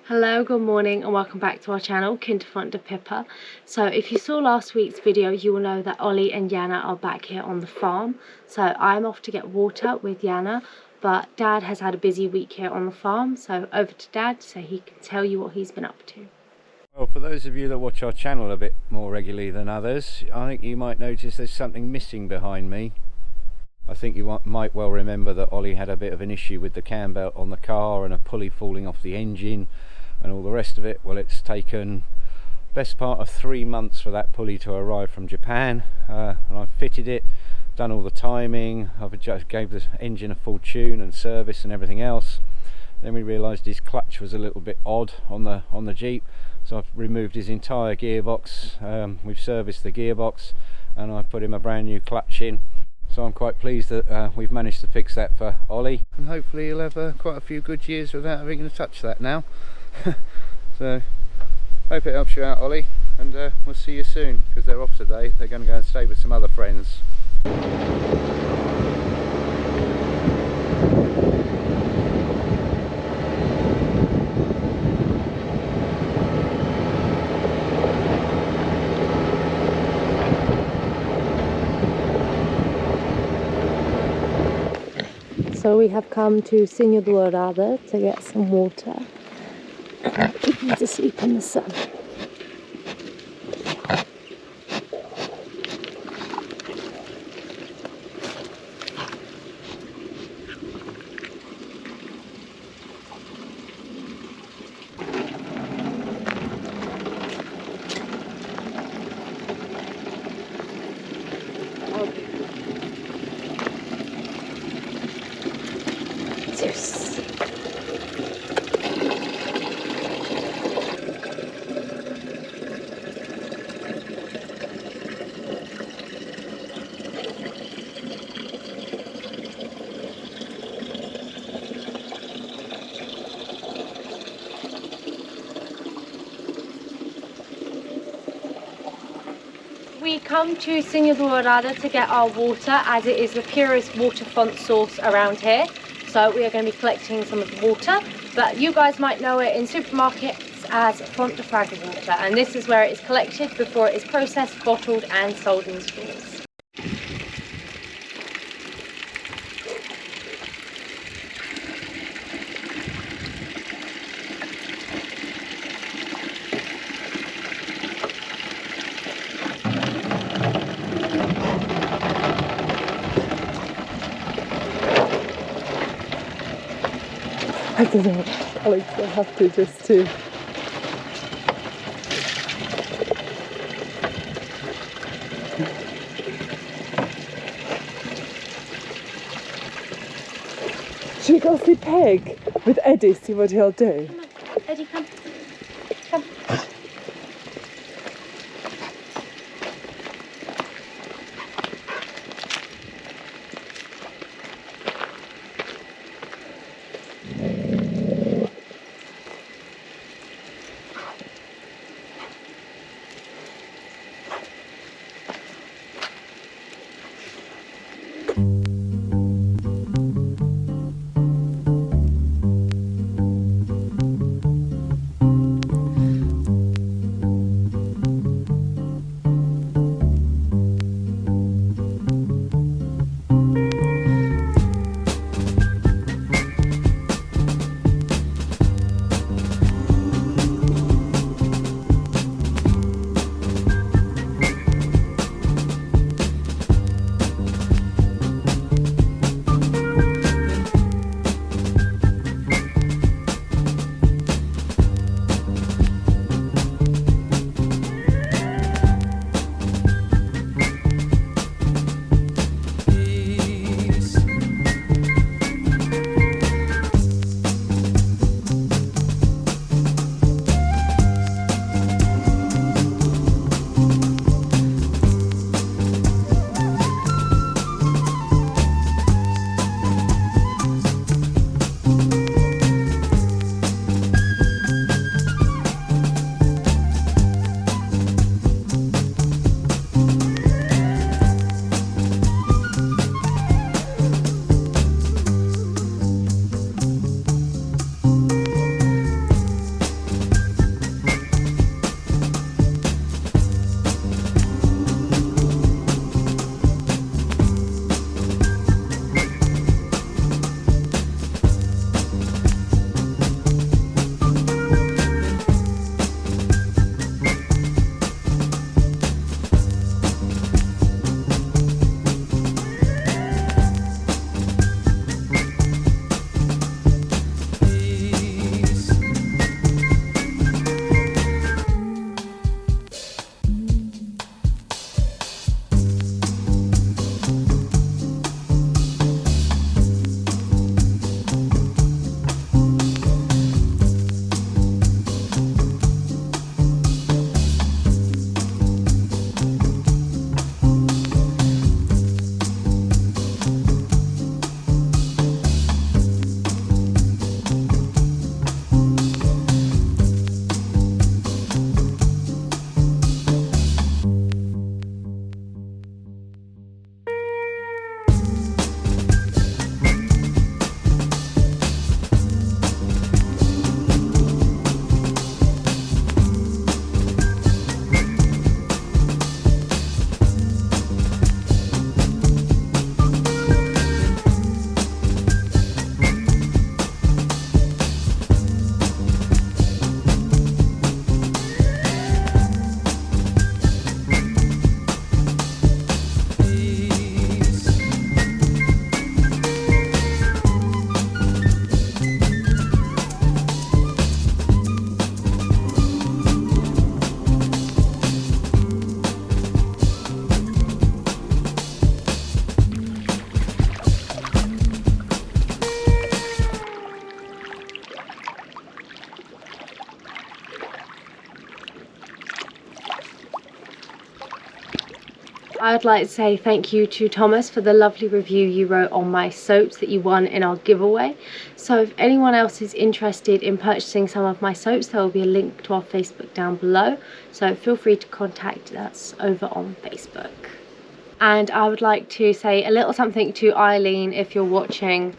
Hello, good morning and welcome back to our channel, Quinta, Fonte, Pipa. So if you saw last week's video, you will know that Ollie and Yana are back here on the farm. So I'm off to get water with Yana, but Dad has had a busy week here on the farm. So over to Dad so he can tell you what he's been up to. Well, for those of you that watch our channel a bit more regularly than others, I think you might notice there's something missing behind me. I think you might well remember that Ollie had a bit of an issue with the cam belt on the car and a pulley falling off the engine and all the rest of it. Well, it's taken best part of 3 months for that pulley to arrive from Japan, and I've fitted it, done all the timing, I've just gave the engine a full tune and service and everything else. Then we realised his clutch was a little bit odd on the Jeep, so I've removed his entire gearbox. We've serviced the gearbox and I've put him a brand new clutch in. So I'm quite pleased that we've managed to fix that for Ollie, and hopefully he'll have quite a few good years without having to touch that now. So hope it helps you out, Ollie, and we'll see you soon, because they're off today. They're going to go and stay with some other friends. So we have come to Senhor do Arada to get some water. He's asleep in the sun. Zeus. We come to Senhor do Arada to get our water, as it is the purest water font source around here. So we are going to be collecting some of the water, but you guys might know it in supermarkets as Fonte water, and this is where it is collected before it is processed, bottled and sold in stores. I don't know, Alex will have to just to... Should we go see Peg with Eddie, see what he'll do? Come on, Eddie, come. Come. I'd like to say thank you to Thomas for the lovely review you wrote on my soaps that you won in our giveaway. So if anyone else is interested in purchasing some of my soaps, there will be a link to our Facebook down below. So feel free to contact us over on Facebook. And I would like to say a little something to Eileen if you're watching.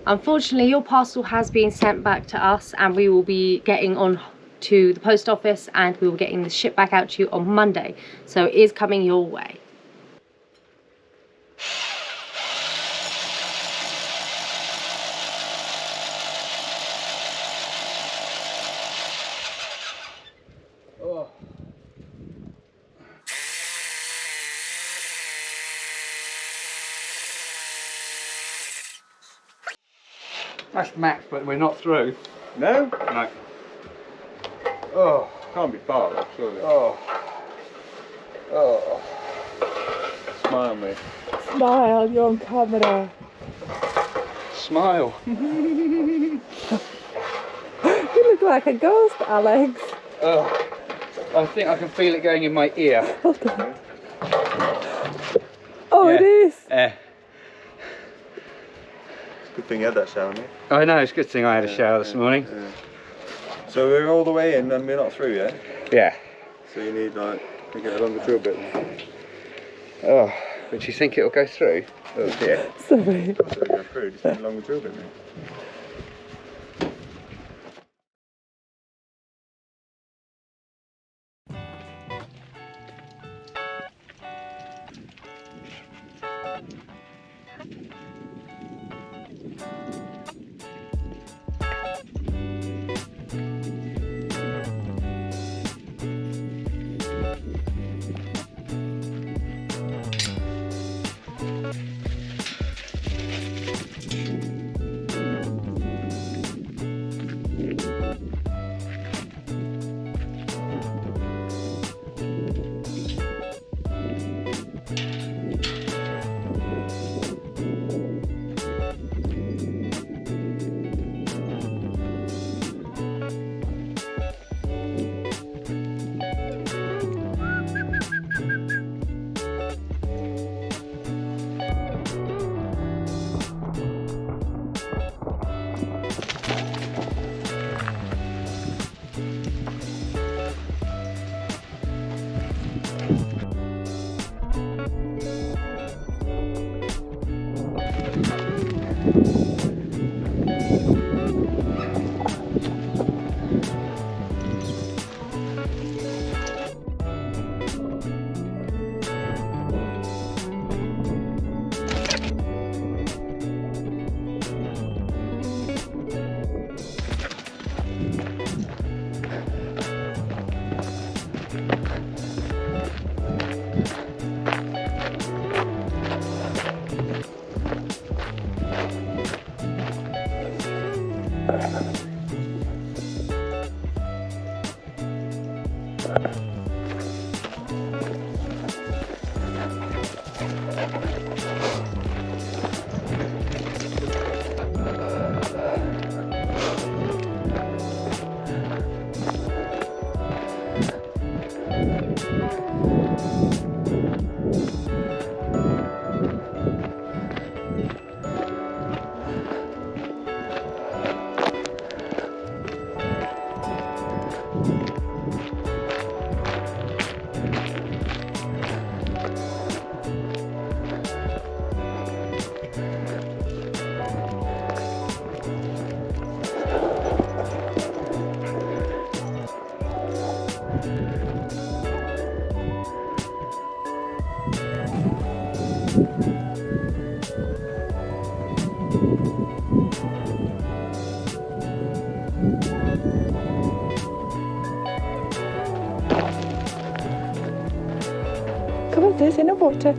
Unfortunately, your parcel has been sent back to us and we will be getting on to the post office and we will be getting the ship back out to you on Monday. So it is coming your way. Oh. That's max, but we're not through. No? No. Oh. Can't be far though, surely. Oh. Oh. Smile me. Smile, you're on camera. Smile. You look like a ghost, Alex. Oh. I think I can feel it going in my ear. Oh, Yeah. it is. Good thing you had that shower, mate. I know, it's a good thing I had a shower this morning. Yeah. So we're all the way in and we're not through yet? Yeah. So you need like to get a longer drill bit. Oh, but do you think it'll go through? Oh dear. Sorry. Of course it'll go through, just need a longer drill bit, mate. Come on, there's in the water.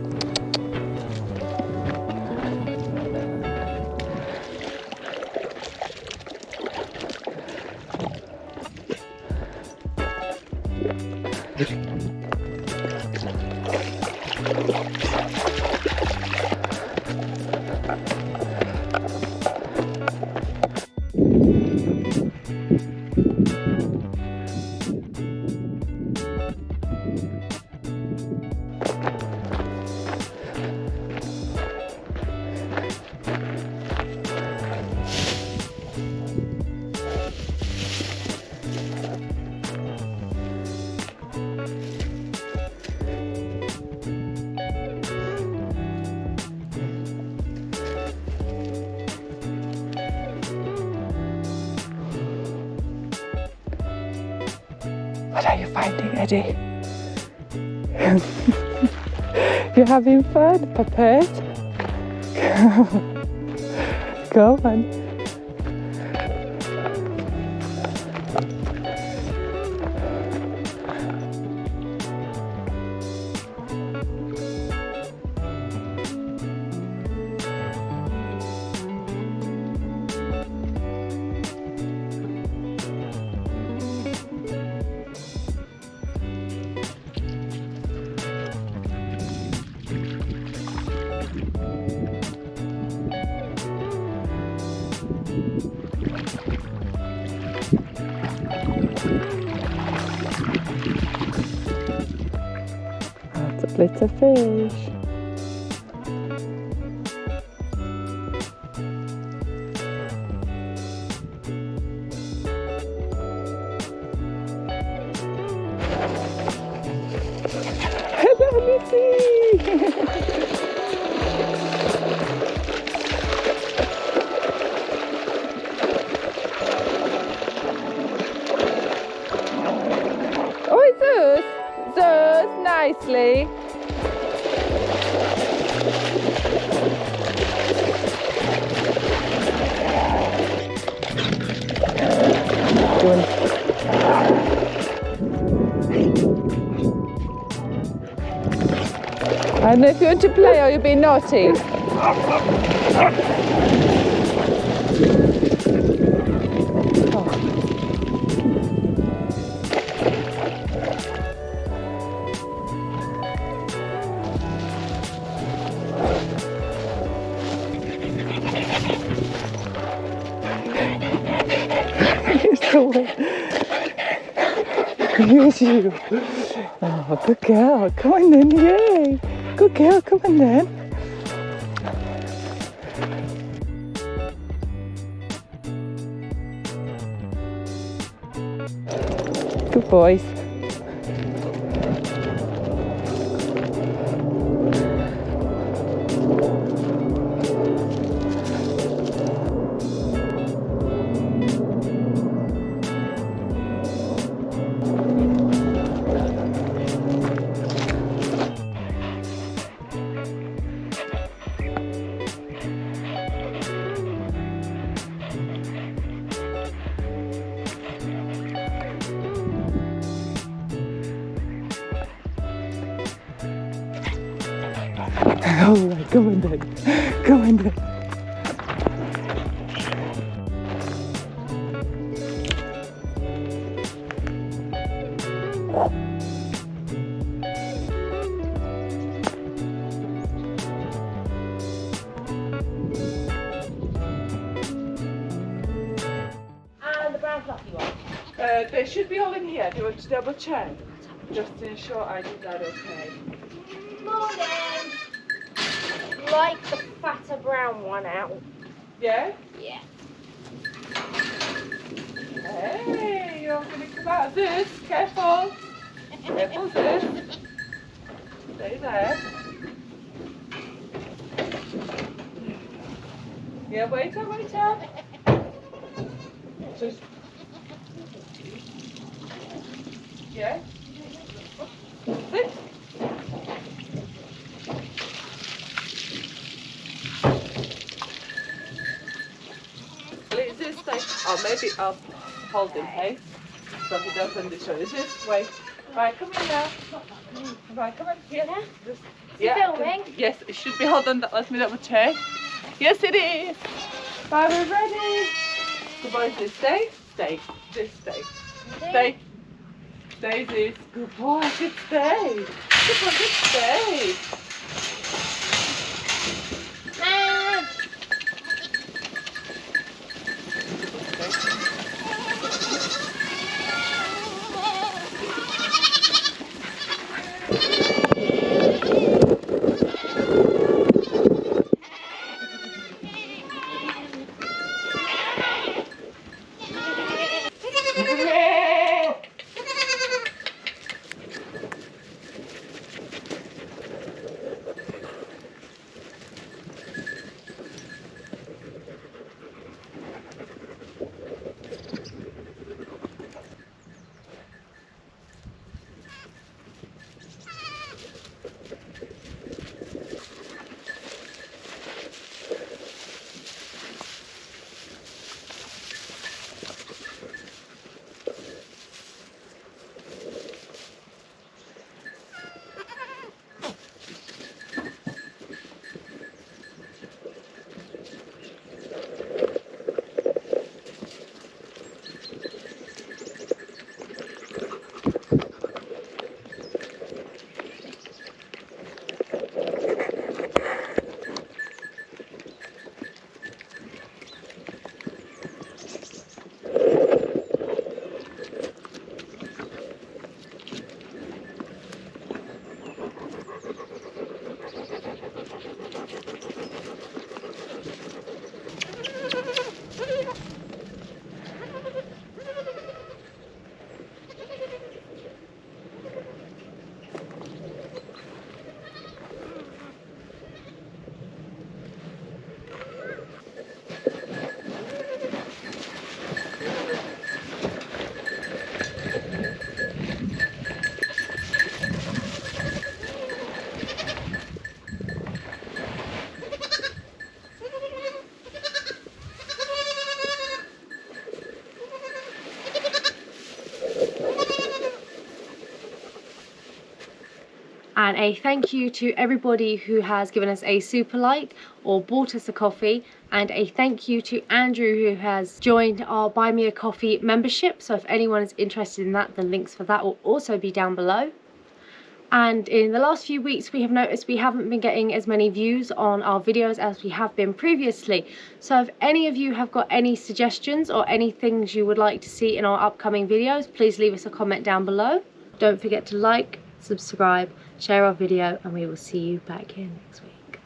What are you finding, Eddie? You're having fun, puppet? Go on. Lots of little fish. Hello, Missy! Oh, Zeus! Zeus, nicely. I don't know if you want to play or you're being naughty. Here's you. Oh, good girl. Come on then, yay. Good girl, come on then. Good boys. All right, come on then. Come on then. And the brown fluffy one. They should be all in here. Do you want to double check? Just to ensure I did that okay. Morning! Like the fatter brown one out. Yeah? Yeah. Hey, you're going to come out of this. Careful. Careful, this. Stay there. Yeah, wait up. Just... Yeah? Sit. Is this like, oh, maybe I'll hold him, hey? So he doesn't destroy. Is this, wait. Right, come in now. Right, come in here. Yeah? Just, Is it filming? Yes, it should be. Hold on, let me double check. Yes, it is. Right, we're ready. Good boys, this stay. Stay. This stay. Stay. Stay, this. Good boy, good stay. Good boy, good stay. Ah. And a thank you to everybody who has given us a super like or bought us a coffee, and a thank you to Andrew who has joined our Buy Me a Coffee membership. So if anyone is interested in that, the links for that will also be down below. And in the last few weeks we have noticed we haven't been getting as many views on our videos as we have been previously. So if any of you have got any suggestions or any things you would like to see in our upcoming videos, please leave us a comment down below. Don't forget to like, subscribe, share our video, and we will see you back here next week.